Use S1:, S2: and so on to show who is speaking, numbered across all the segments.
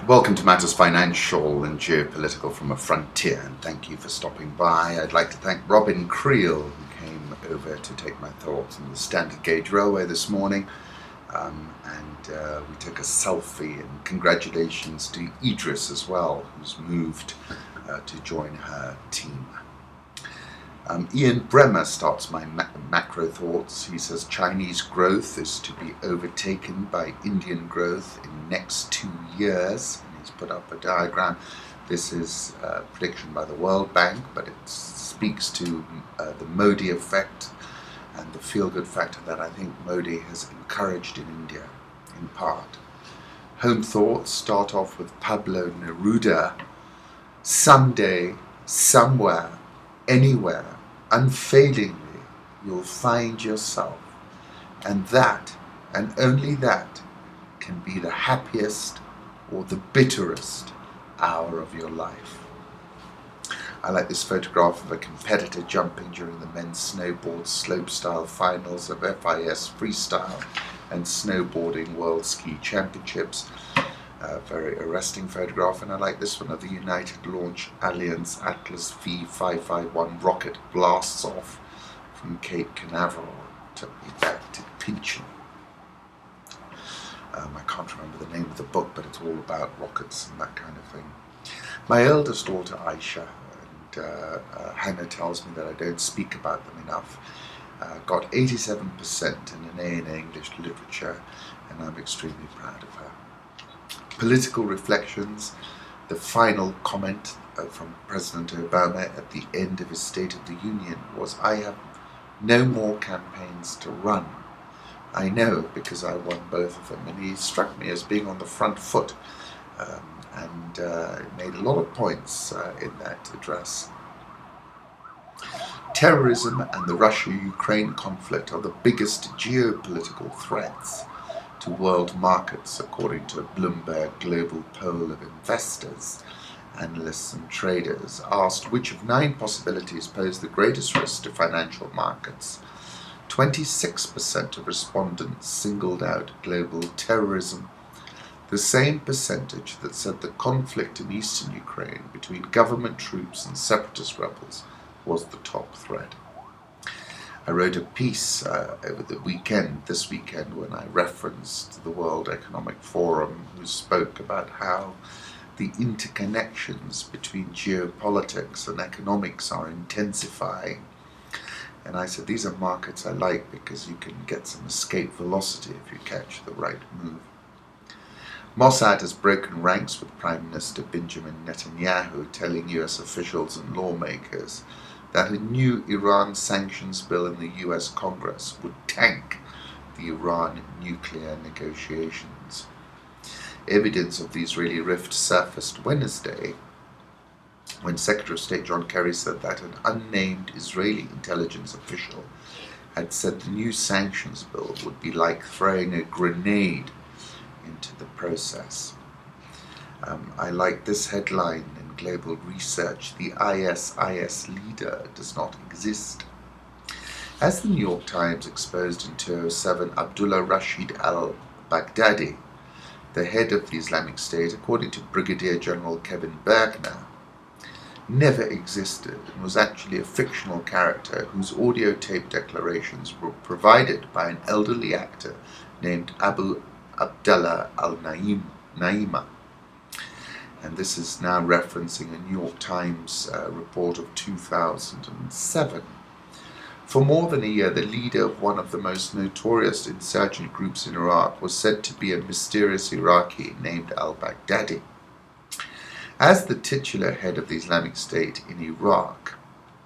S1: Welcome to Matters Financial and Geopolitical from a Frontier, and thank you for stopping by. I'd like to thank Robin Creel, who came over to take my thoughts on the standard gauge railway this morning, we took a selfie, and congratulations to Idris as well, who's moved to join her team. Ian Bremer starts my macro thoughts. He says Chinese growth is to be overtaken by Indian growth in next 2 years. And he's put up a diagram. This is a prediction by the World Bank, but it speaks to the Modi effect and the feel-good factor that I think Modi has encouraged in India, in part. Home thoughts start off with Pablo Neruda. Someday, somewhere, anywhere, unfailingly, you'll find yourself, and that, and only that, can be the happiest or the bitterest hour of your life. I like this photograph of a competitor jumping during the men's snowboard slopestyle finals of FIS Freestyle and Snowboarding World Ski Championships. A very arresting photograph, and I like this one of the United Launch Alliance Atlas V551 rocket blasts off from Cape Canaveral. Took me back to Pinchin. I can't remember the name of the book, but it's all about rockets and that kind of thing. My eldest daughter Aysha, and Hannah tells me that I don't speak about them enough, got 87% in an A in English literature, and I'm extremely proud of her. Political reflections. The final comment from President Obama at the end of his State of the Union was, "I have no more campaigns to run. I know because I won both of them." And he struck me as being on the front foot, and made a lot of points in that address. Terrorism and the Russia-Ukraine conflict are the biggest geopolitical threats to world markets, according to a Bloomberg global poll of investors, analysts and traders, asked which of 9 possibilities pose the greatest risk to financial markets. 26% of respondents singled out global terrorism, the same percentage that said the conflict in eastern Ukraine between government troops and separatist rebels was the top threat. I wrote a piece over this weekend, when I referenced the World Economic Forum, who spoke about how the interconnections between geopolitics and economics are intensifying. And I said, these are markets I like because you can get some escape velocity if you catch the right move. Mossad has broken ranks with Prime Minister Benjamin Netanyahu, telling US officials and lawmakers that a new Iran sanctions bill in the US Congress would tank the Iran nuclear negotiations. Evidence of the Israeli rift surfaced Wednesday when Secretary of State John Kerry said that an unnamed Israeli intelligence official had said the new sanctions bill would be like throwing a grenade into the process. I like this headline in Global Research: the ISIS leader does not exist. As the New York Times exposed in 2007, Abdullah Rashid al-Baghdadi, the head of the Islamic State, according to Brigadier General Kevin Bergner, never existed and was actually a fictional character whose audio tape declarations were provided by an elderly actor named Abu Abdallah al-Naima. And this is now referencing a New York Times report of 2007. For more than a year, the leader of one of the most notorious insurgent groups in Iraq was said to be a mysterious Iraqi named al-Baghdadi. As the titular head of the Islamic State in Iraq,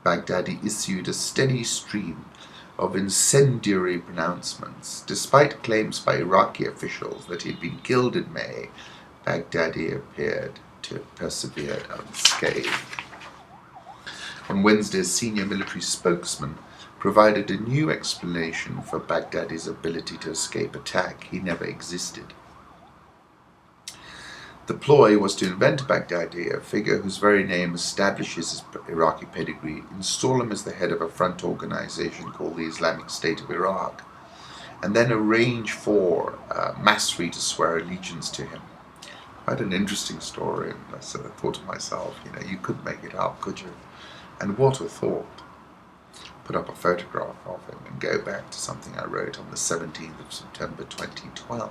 S1: Baghdadi issued a steady stream of incendiary pronouncements. Despite claims by Iraqi officials that he had been killed in May, Baghdadi appeared to have persevered unscathed. On Wednesday, a senior military spokesman provided a new explanation for Baghdadi's ability to escape attack. He never existed. The ploy was to invent Baghdadi, a figure whose very name establishes his Iraqi pedigree, install him as the head of a front organization called the Islamic State of Iraq, and then arrange for Masri to swear allegiance to him. Quite an interesting story, and I sort of thought to myself, you could make it up, could you? And what a thought. Put up a photograph of him and go back to something I wrote on the 17th of September 2012,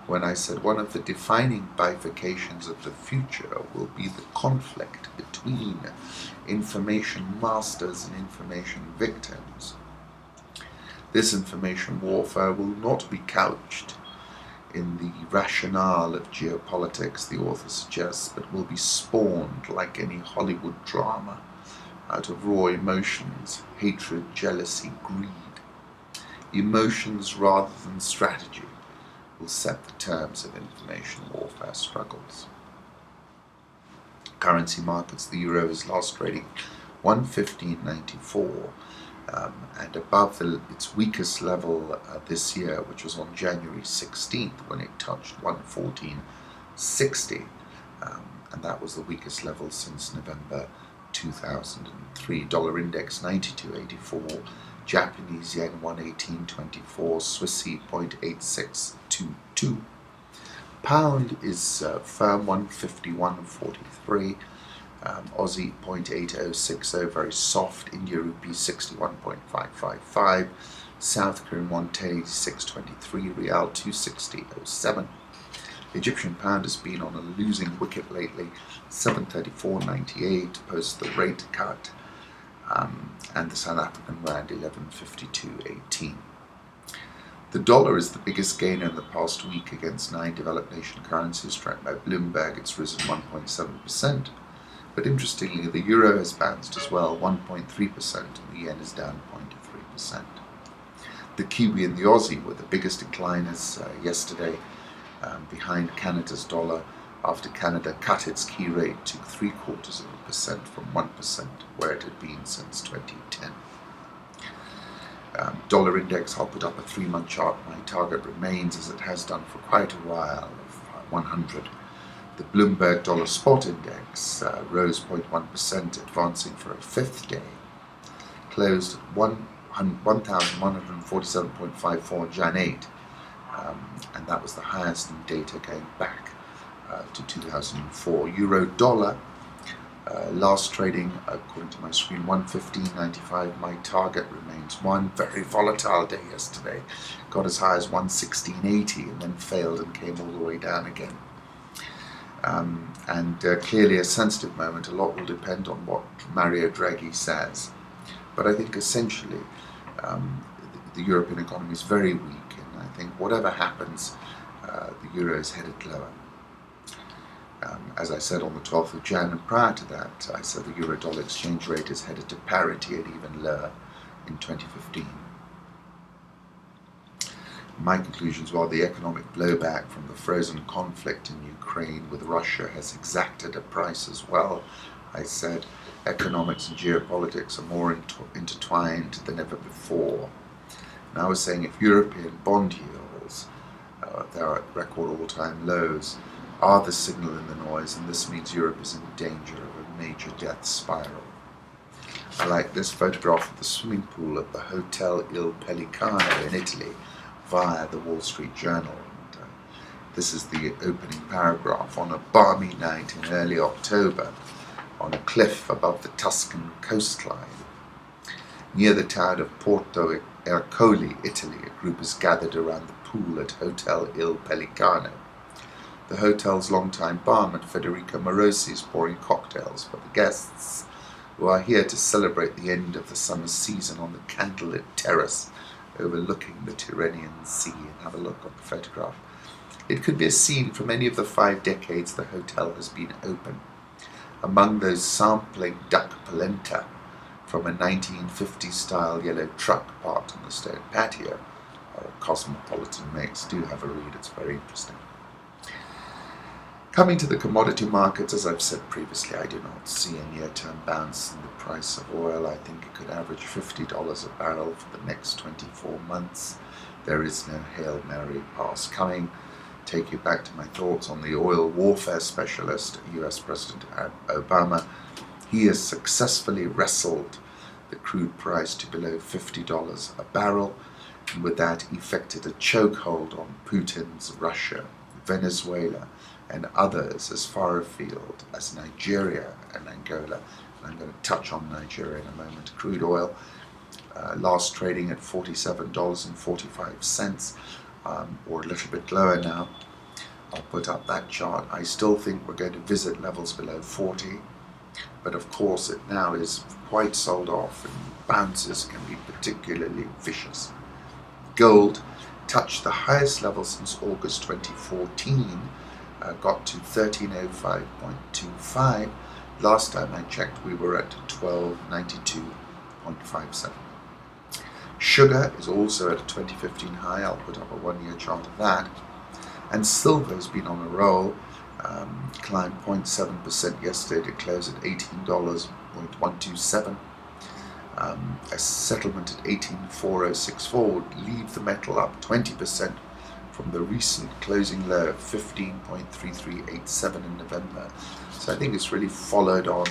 S1: when I said one of the defining bifurcations of the future will be the conflict between information masters and information victims. This information warfare will not be couched in the rationale of geopolitics, the author suggests, but will be spawned, like any Hollywood drama, out of raw emotions, hatred, jealousy, greed. Emotions rather than strategy will set the terms of information warfare struggles. Currency markets, the euro is last trading 115.94 and above its weakest level this year, which was on January 16th when it touched 114.60, and that was the weakest level since November 2003. Dollar index 92.84, Japanese yen 118.24, Swissy 0.8622. Pound is firm 151.43. Aussie 0.8060, very soft. India rupee 61.555. South Korean won 1086.23. Rial 260.07. Egyptian pound has been on a losing wicket lately, 734.98 post the rate cut, and the South African rand 1152.18. The dollar is the biggest gainer in the past week against 9 developed nation currencies tracked by Bloomberg. It's risen 1.7%. But interestingly, the euro has bounced as well, 1.3%, and the yen is down 0.3%. The Kiwi and the Aussie were the biggest decliners yesterday, behind Canada's dollar, after Canada cut its key rate to 0.75% from 1%, where it had been since 2010. Dollar index, I'll put up a 3-month chart. My target remains, as it has done for quite a while, of 100. The Bloomberg Dollar Spot Index rose 0.1%, advancing for a 5th day. Closed at 1,147.54 on Jan 8, and that was the highest in data going back to 2004. Euro dollar, last trading, according to my screen, 115.95. My target remains 1. Very volatile day yesterday. Got as high as 116.80 and then failed and came all the way down again. Clearly a sensitive moment. A lot will depend on what Mario Draghi says. But I think essentially the European economy is very weak, and I think whatever happens, the euro is headed lower. As I said on the 12th of Jan, and prior to that, I said the euro-dollar exchange rate is headed to parity and even lower in 2015. My conclusions were the economic blowback from the frozen conflict in Ukraine with Russia has exacted a price as well. I said economics and geopolitics are more intertwined than ever before. And I was saying if European bond yields, they're at record all-time lows, are the signal in the noise, and this means Europe is in danger of a major death spiral. I like this photograph of the swimming pool at the Hotel Il Pelicano in Italy via the Wall Street Journal. And, this is the opening paragraph. On a balmy night in early October, on a cliff above the Tuscan coastline, near the town of Porto Ercole, Italy, a group is gathered around the pool at Hotel Il Pelicano. The hotel's longtime barman Federica Morosi is pouring cocktails for the guests, who are here to celebrate the end of the summer season on the candlelit terrace overlooking the Tyrrhenian Sea. And have a look at the photograph. It could be a scene from any of the 5 decades the hotel has been open. Among those sampling duck polenta from a 1950s-style yellow truck parked on the stone patio, our cosmopolitan mates do have a read. It's very interesting. Coming to the commodity markets, as I've said previously, I do not see a near-term bounce in the price of oil. I think it could average $50 a barrel for the next 24 months. There is no Hail Mary pass coming. Take you back to my thoughts on the oil warfare specialist, US President Obama. He has successfully wrestled the crude price to below $50 a barrel, and with that effected a chokehold on Putin's Russia, Venezuela, and others as far afield as Nigeria and Angola. And I'm going to touch on Nigeria in a moment. Crude oil last trading at $47.45, or a little bit lower now. I'll put up that chart. I still think we're going to visit levels below 40, but of course it now is quite sold off, and bounces can be particularly vicious. Gold touched the highest level since August 2014, got to 1305.25. Last time I checked, we were at 1292.57. Sugar is also at a 2015 high. I'll put up a 1-year chart of that. And silver has been on a roll, climbed 0.7% yesterday to close at $18.127. A settlement at 18,4064 would leave the metal up 20% from the recent closing low of 15.3387 in November. So I think it's really followed on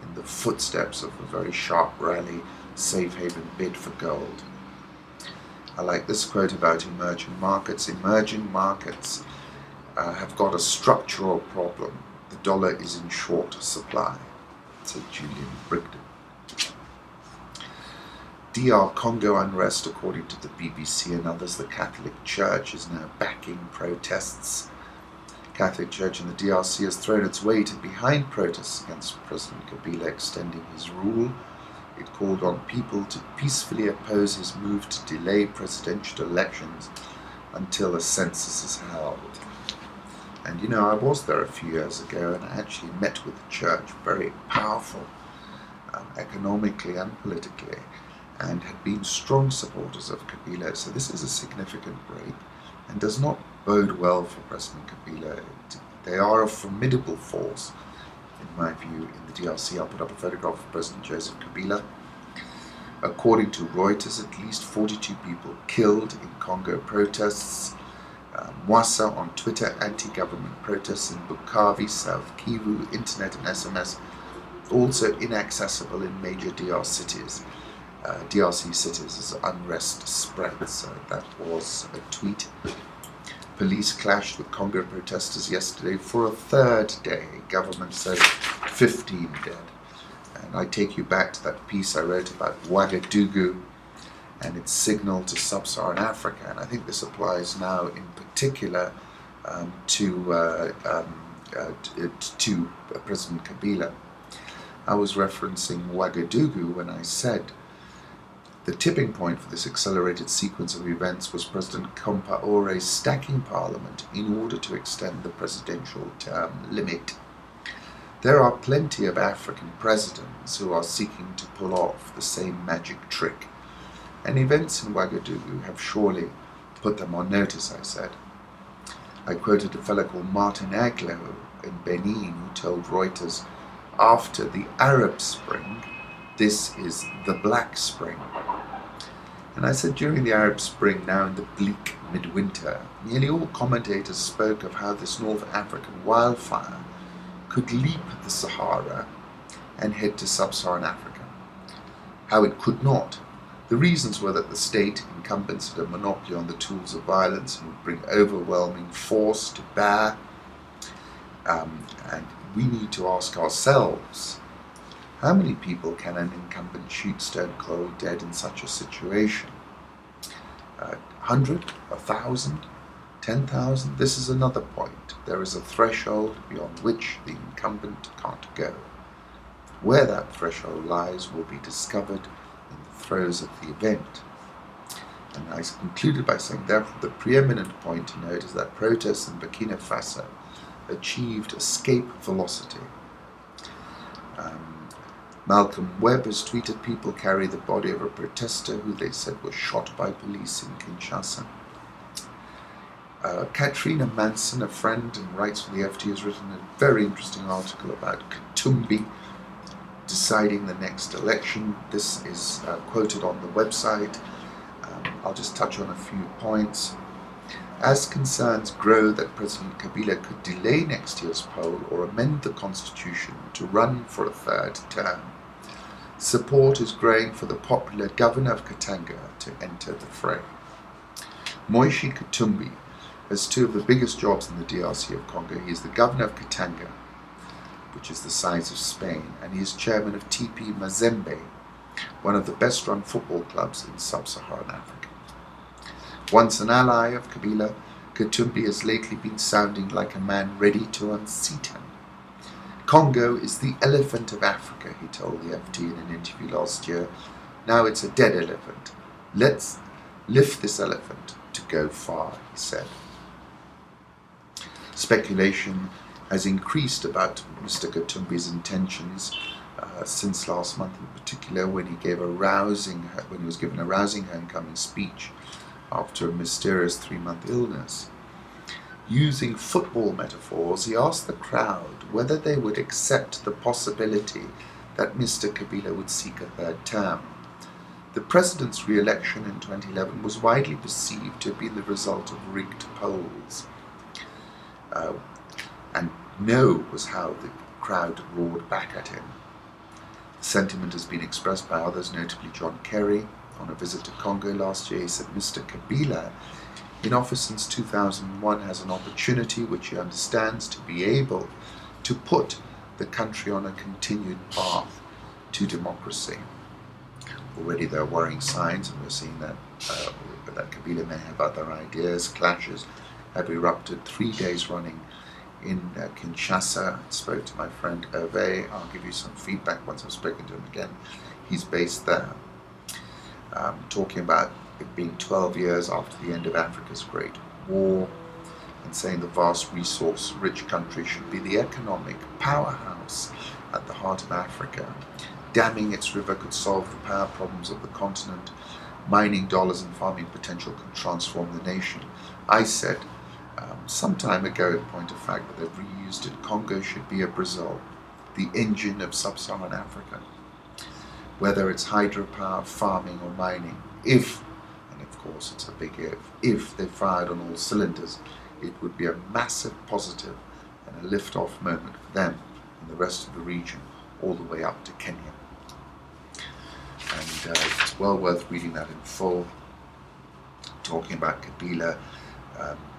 S1: in the footsteps of a very sharp rally, safe haven bid for gold. I like this quote about emerging markets. Emerging markets have got a structural problem. The dollar is in short supply, said Julian Brigden. DR Congo unrest, according to the BBC and others. The Catholic Church is now backing protests. Catholic Church in the DRC has thrown its weight behind protests against President Kabila extending his rule. It called on people to peacefully oppose his move to delay presidential elections until a census is held. And you know, I was there a few years ago and I actually met with the church, very powerful, economically and politically, and had been strong supporters of Kabila. So this is a significant break and does not bode well for President Kabila. They are a formidable force, in my view, in the DRC. I'll put up a photograph of President Joseph Kabila. According to Reuters, at least 42 people killed in Congo protests. Mwasa on Twitter, anti-government protests in Bukavu, South Kivu, internet and SMS, also inaccessible in major DRC cities as unrest spreads. So that was a tweet. Police clashed with Congo protesters yesterday for a third day. Government said 15 dead. And I take you back to that piece I wrote about Ouagadougou and its signal to sub-Saharan Africa. And I think this applies now in particular to President Kabila. I was referencing Ouagadougou when I said the tipping point for this accelerated sequence of events was President Compaore's stacking parliament in order to extend the presidential term limit. There are plenty of African presidents who are seeking to pull off the same magic trick, and events in Ouagadougou have surely put them on notice, I said. I quoted a fellow called Martin Aglo in Benin who told Reuters, after the Arab Spring, this is the Black Spring. And I said during the Arab Spring, now in the bleak midwinter, nearly all commentators spoke of how this North African wildfire could leap the Sahara and head to sub-Saharan Africa. How it could not. The reasons were that the state incumbents had a monopoly on the tools of violence and would bring overwhelming force to bear. And we need to ask ourselves, how many people can an incumbent shoot stone cold dead in such a situation? 100? 1,000? 10,000? This is another point. There is a threshold beyond which the incumbent can't go. Where that threshold lies will be discovered in the throes of the event. And I concluded by saying, therefore, the preeminent point to note is that protests in Burkina Faso achieved escape velocity. Malcolm Webb has tweeted people carry the body of a protester who they said was shot by police in Kinshasa. Katrina Manson, a friend and writes for the FT, has written a very interesting article about Katumbi deciding the next election. This is quoted on the website. I'll just touch on a few points. As concerns grow that President Kabila could delay next year's poll or amend the constitution to run for a third term, support is growing for the popular governor of Katanga to enter the fray. Moishi Katumbi has two of the biggest jobs in the DRC of Congo. He is the governor of Katanga, which is the size of Spain, and he is chairman of TP Mazembe, one of the best-run football clubs in sub-Saharan Africa. Once an ally of Kabila, Katumbi has lately been sounding like a man ready to unseat him. Congo is the elephant of Africa, he told the FT in an interview last year. Now it's a dead elephant. Let's lift this elephant to go far, he said. Speculation has increased about Mr. Katumbi's intentions since last month, in particular when he was given a rousing homecoming speech after a mysterious 3-month illness. Using football metaphors, he asked the crowd whether they would accept the possibility that Mr. Kabila would seek a third term. The president's re-election in 2011 was widely perceived to have been the result of rigged polls. And no was how the crowd roared back at him. The sentiment has been expressed by others, notably John Kerry. On a visit to Congo last year, he said Mr. Kabila, in office since 2001, has an opportunity which he understands to be able to put the country on a continued path to democracy. Already there are worrying signs, and we're seeing that Kabila may have other ideas. Clashes have erupted 3 days running in Kinshasa. I spoke to my friend Hervé. I'll give you some feedback once I've spoken to him again. He's based there. Talking about it being 12 years after the end of Africa's Great War, and saying the vast resource-rich country should be the economic powerhouse at the heart of Africa. Damming its river could solve the power problems of the continent. Mining dollars and farming potential could transform the nation. I said some time ago, in point of fact, but they've reused it, Congo should be a Brazil, the engine of sub-Saharan Africa. Whether it's hydropower, farming or mining, if, and of course it's a big if they fired on all cylinders, it would be a massive positive and a lift-off moment for them and the rest of the region, all the way up to Kenya. And it's well worth reading that in full. Talking about Kabila,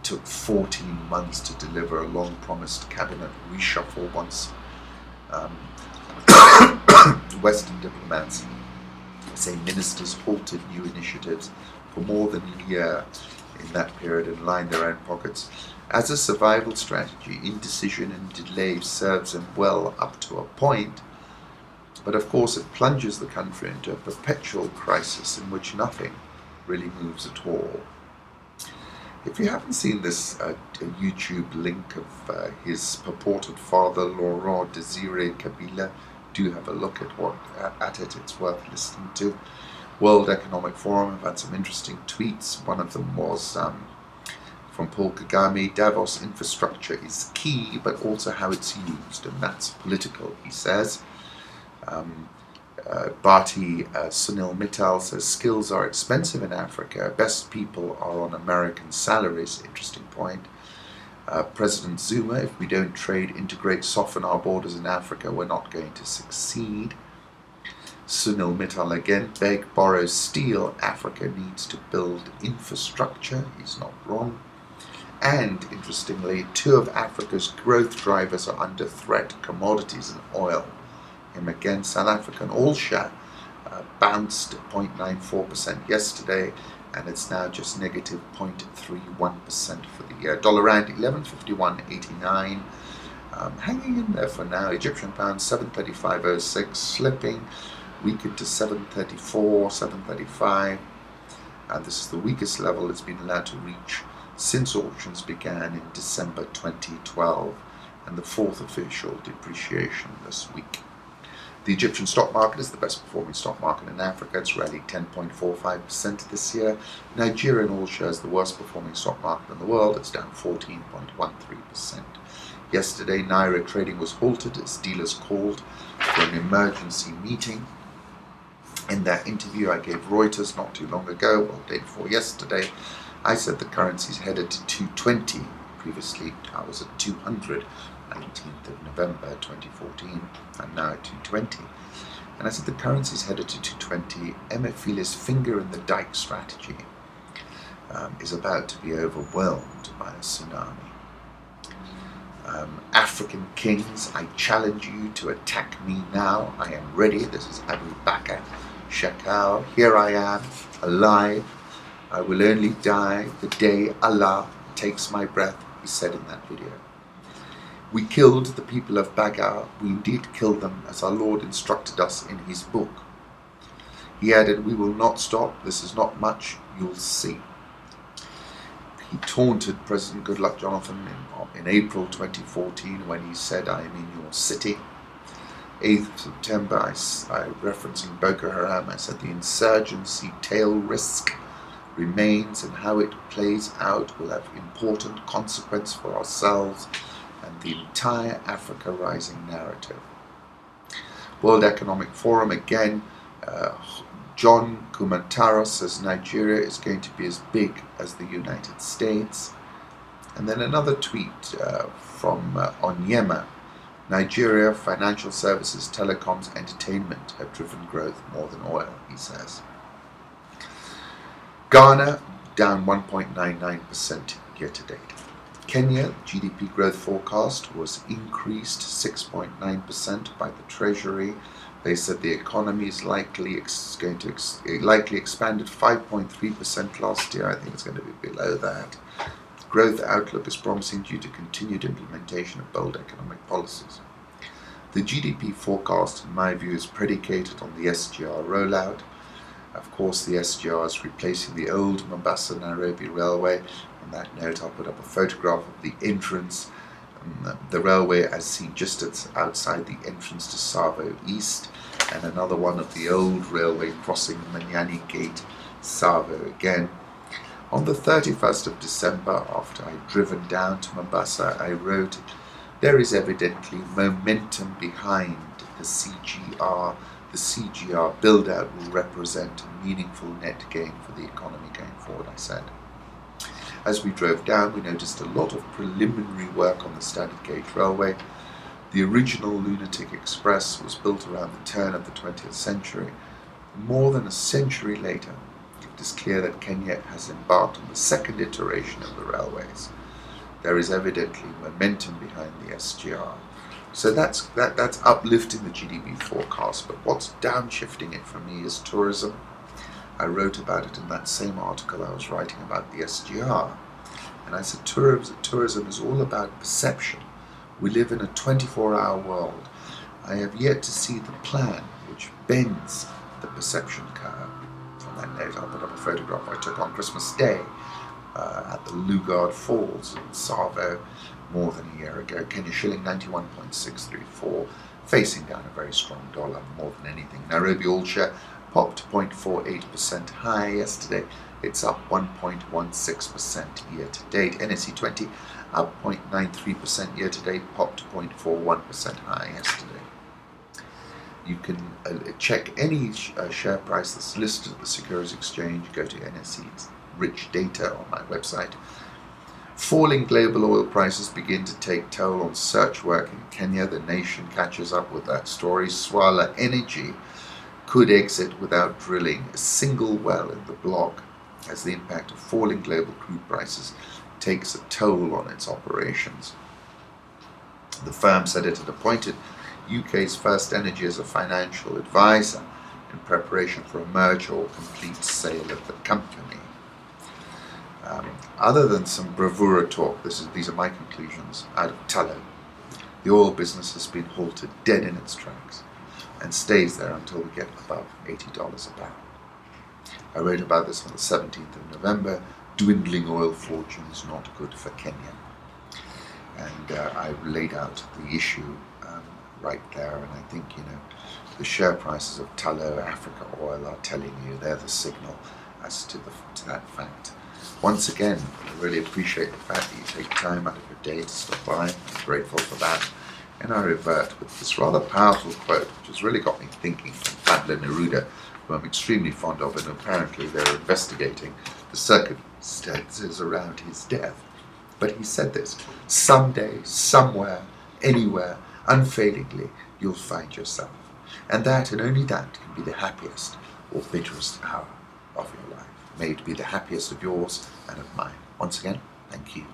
S1: took 14 months to deliver a long-promised cabinet reshuffle once Western diplomats say ministers halted new initiatives for more than a year in that period and lined their own pockets. As a survival strategy, indecision and delay serves them well up to a point, but of course it plunges the country into a perpetual crisis in which nothing really moves at all. If you haven't seen this YouTube link of his purported father, Laurent Desire Kabila, do have a look at it. It's worth listening to. World Economic Forum have had some interesting tweets. One of them was from Paul Kagame: Davos infrastructure is key, but also how it's used, and that's political, he says. Bharti Sunil Mittal says skills are expensive in Africa. Best people are on American salaries. Interesting point. President Zuma: if we don't trade, integrate, soften our borders in Africa, we're not going to succeed. Sunil Mittal again: beg, borrow, steal. Africa needs to build infrastructure. He's not wrong. And interestingly, 2 of Africa's growth drivers are under threat: commodities and oil. Him again. South African all-share bounced 0.94% yesterday, and it's now just negative 0.31% for the year. Dollar rand 11.5189, hanging in there for now. Egyptian pound 735.06, slipping, weakened to 734, 735, and this is the weakest level it's been allowed to reach since auctions began in December 2012, and the 4th official depreciation this week. The Egyptian stock market is the best performing stock market in Africa. It's rallied 10.45% this year. Nigerian all shares the worst performing stock market in the world. It's down 14.13%. Yesterday, Naira trading was halted as dealers called for an emergency meeting. In that interview I gave Reuters not too long ago, well, the day before yesterday, I said the currency's headed to 220. Previously, I was at 200. 19th of November 2014, and now at 220. And I said the currency's headed to 220. Emefiele's finger in the dike strategy is about to be overwhelmed by a tsunami. African kings, I challenge you to attack me now. I am ready. This is Abu Bakr Shakal. Here I am, alive. I will only die the day Allah takes my breath, he said in that video. We killed the people of Bagar. We indeed killed them as our Lord instructed us in his book. He added, we will not stop. This is not much. You'll see. He taunted President Goodluck Jonathan in April 2014 when he said, I am in your city. 8th September, I referencing Boko Haram, I said the insurgency tail risk remains, and how it plays out will have important consequence for ourselves and the entire Africa Rising narrative. World Economic Forum, again, John Kumantaro says Nigeria is going to be as big as the United States. And then another tweet from Onyema. Nigeria, financial services, telecoms, entertainment have driven growth more than oil, he says. Ghana, down 1.99% year to date. Kenya, GDP growth forecast was increased 6.9% by the Treasury. They said the economy is likely expanded 5.3% last year. I think it's going to be below that. Growth outlook is promising due to continued implementation of bold economic policies. The GDP forecast, in my view, is predicated on the SGR rollout. Of course, the SGR is replacing the old Mombasa-Nairobi railway. On that note, I'll put up a photograph of the entrance, the railway as seen just outside the entrance to Tsavo East, and another one of the old railway crossing Manyani Gate, Tsavo again. On the 31st of December, after I'd driven down to Mombasa, I wrote, there is evidently momentum behind the CGR. The CGR build-out will represent a meaningful net gain for the economy going forward, I said. As we drove down, we noticed a lot of preliminary work on the standard gauge railway. The original Lunatic Express was built around the turn of the 20th century. More than a century later, it is clear that Kenya has embarked on the second iteration of the railways. There is evidently momentum behind the SGR. So that's uplifting the GDP forecast, but what's downshifting it for me is tourism. I wrote about it in that same article I was writing about the SGR. And I said tourism is all about perception. We live in a 24-hour world. I have yet to see the plan which bends the perception curve. On that note, I'll put up a photograph I took on Christmas Day at the Lugard Falls in Tsavo more than a year ago. Kenya shilling 91.634, facing down a very strong dollar more than anything. Nairobi All Share popped 0.48% high yesterday. It's up 1.16% year to date. NSE 20 up 0.93% year to date, popped 0.41% high yesterday. You can check any share price that's listed at the Securities Exchange. Go to NSE's rich data on my website. Falling global oil prices begin to take toll on search work in Kenya. The Nation catches up with that story. Swala Energy could exit without drilling a single well in the block as the impact of falling global crude prices takes a toll on its operations. The firm said it had appointed UK's First Energy as a financial advisor in preparation for a merger or complete sale of the company. Other than some bravura talk, these are my conclusions out of Tallow. The oil business has been halted dead in its tracks and stays there until we get above $80 a barrel. I wrote about this on the 17th of November, dwindling oil fortunes not good for Kenya. And I laid out the issue right there, and I think, the share prices of Tallow, Africa Oil are telling you, they're the signal as to that fact. Once again, I really appreciate the fact that you take time out of your day to stop by. I'm grateful for that. And I revert with this rather powerful quote, which has really got me thinking, from Pablo Neruda, who I'm extremely fond of, and apparently they're investigating the circumstances around his death. But he said this: someday, somewhere, anywhere, unfailingly, you'll find yourself. And that, and only that, can be the happiest or bitterest hour of your life. May it be the happiest of yours and of mine. Once again, thank you.